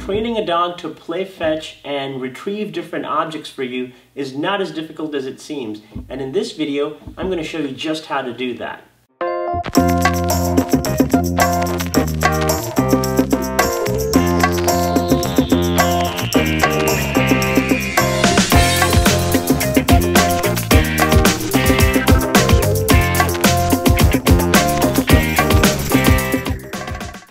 training a dog to play fetch and retrieve different objects for you is not as difficult as it seems. And in this video, I'm going to show you just how to do that.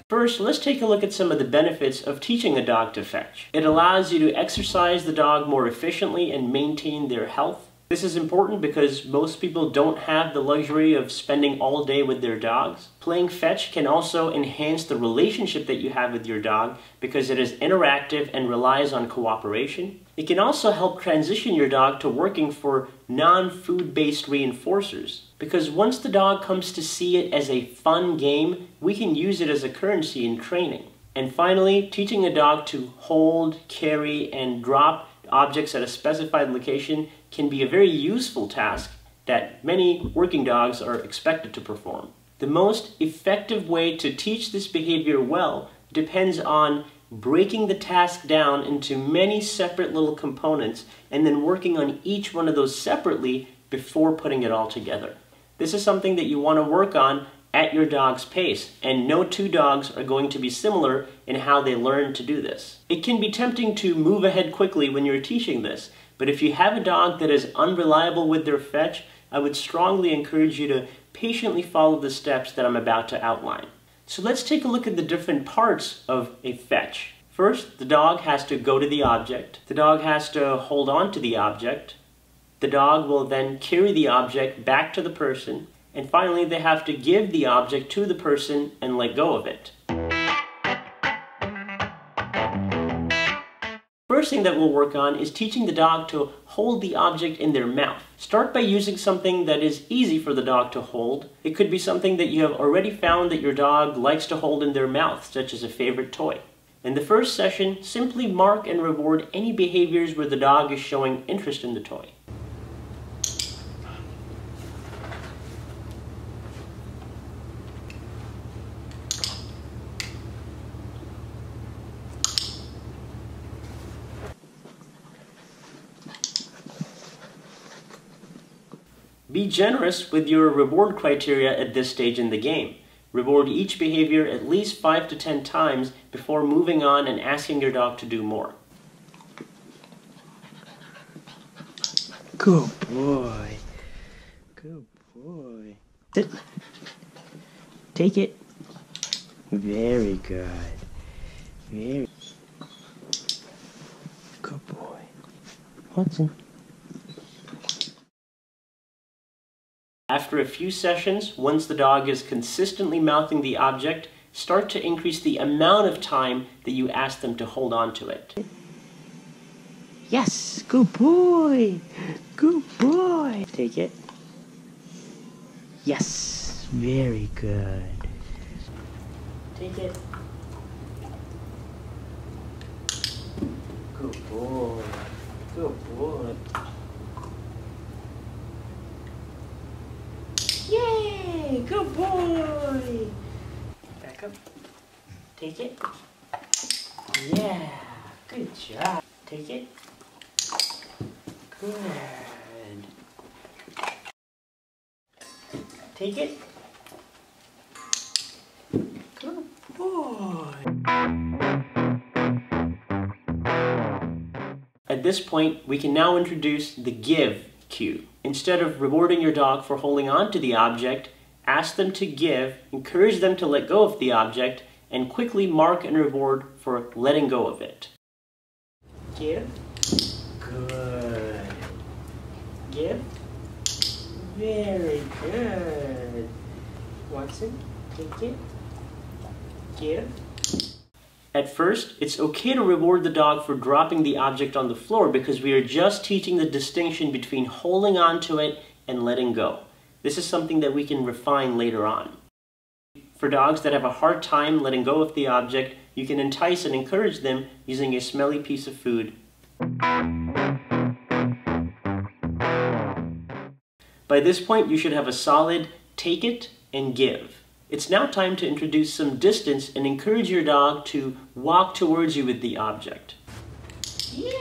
First, let's take a look at some of the benefits of teaching a dog to fetch. It allows you to exercise the dog more efficiently and maintain their health. This is important because most people don't have the luxury of spending all day with their dogs. Playing fetch can also enhance the relationship that you have with your dog because it is interactive and relies on cooperation. It can also help transition your dog to working for non-food-based reinforcers, because once the dog comes to see it as a fun game, we can use it as a currency in training. And finally, teaching a dog to hold, carry, and drop objects at a specified location can be a very useful task that many working dogs are expected to perform. The most effective way to teach this behavior well depends on breaking the task down into many separate little components and then working on each one of those separately before putting it all together. This is something that you want to work on at your dog's pace, and no two dogs are going to be similar in how they learn to do this. It can be tempting to move ahead quickly when you're teaching this, but if you have a dog that is unreliable with their fetch, I would strongly encourage you to patiently follow the steps that I'm about to outline. So let's take a look at the different parts of a fetch. First, the dog has to go to the object. The dog has to hold on to the object. The dog will then carry the object back to the person. And finally, they have to give the object to the person and let go of it. First thing that we'll work on is teaching the dog to hold the object in their mouth. Start by using something that is easy for the dog to hold. It could be something that you have already found that your dog likes to hold in their mouth, such as a favorite toy. In the first session, simply mark and reward any behaviors where the dog is showing interest in the toy. Be generous with your reward criteria at this stage in the game. Reward each behavior at least 5 to 10 times before moving on and asking your dog to do more. Good boy. Good boy. Sit. Take it. Very good. Very good boy. Watson. After a few sessions, once the dog is consistently mouthing the object, start to increase the amount of time that you ask them to hold on to it. Yes, good boy. Good boy. Take it. Yes, very good. Take it. Good boy. Good boy. Yay! Good boy! Back up. Take it. Yeah! Good job. Take it. Good. Take it. Good boy. At this point, we can now introduce the give cue. Instead of rewarding your dog for holding on to the object, ask them to give, encourage them to let go of the object, and quickly mark and reward for letting go of it. Give. Good. Give. Very good. Watson, take it. Give. At first, it's okay to reward the dog for dropping the object on the floor because we are just teaching the distinction between holding on to it and letting go. This is something that we can refine later on. For dogs that have a hard time letting go of the object, you can entice and encourage them using a smelly piece of food. By this point, you should have a solid take it and give. It's now time to introduce some distance and encourage your dog to walk towards you with the object. Yeah!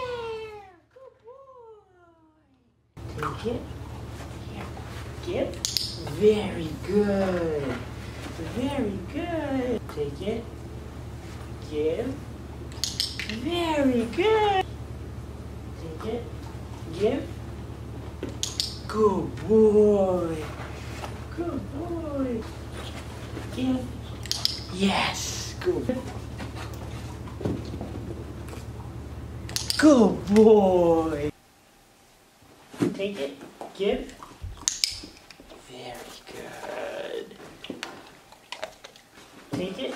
Good boy! Take it. Here. Give. Very good. Very good. Take it. Give. Very good. Take it. Give. Good boy. Good boy. Give. Yes. Good. Good boy. Take it. Give. Very good. Take it.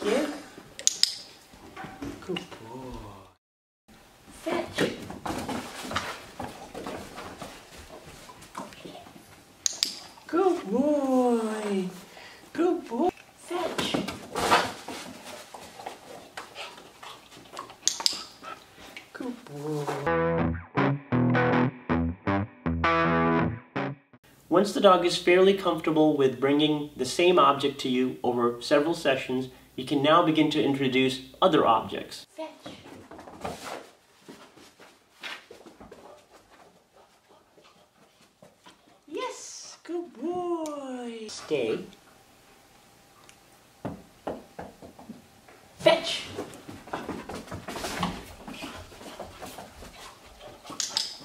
Give. Good boy. Fetch. Good boy. Good boy. Fetch. Good boy. Once the dog is fairly comfortable with bringing the same object to you over several sessions, you can now begin to introduce other objects. Fetch. Yes, good boy. Stay. Fetch.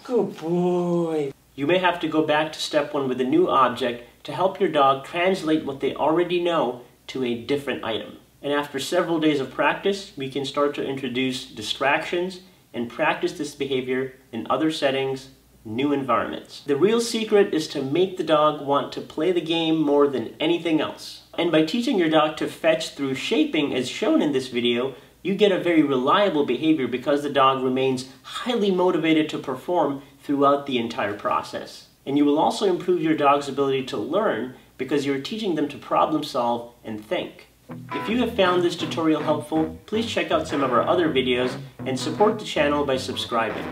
Good boy. You may have to go back to step one with a new object to help your dog translate what they already know to a different item. And after several days of practice, we can start to introduce distractions and practice this behavior in other settings, new environments. The real secret is to make the dog want to play the game more than anything else. And by teaching your dog to fetch through shaping as shown in this video, you get a very reliable behavior because the dog remains highly motivated to perform throughout the entire process. And you will also improve your dog's ability to learn because you're teaching them to problem solve and think. If you have found this tutorial helpful, please check out some of our other videos and support the channel by subscribing.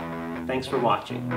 Thanks for watching.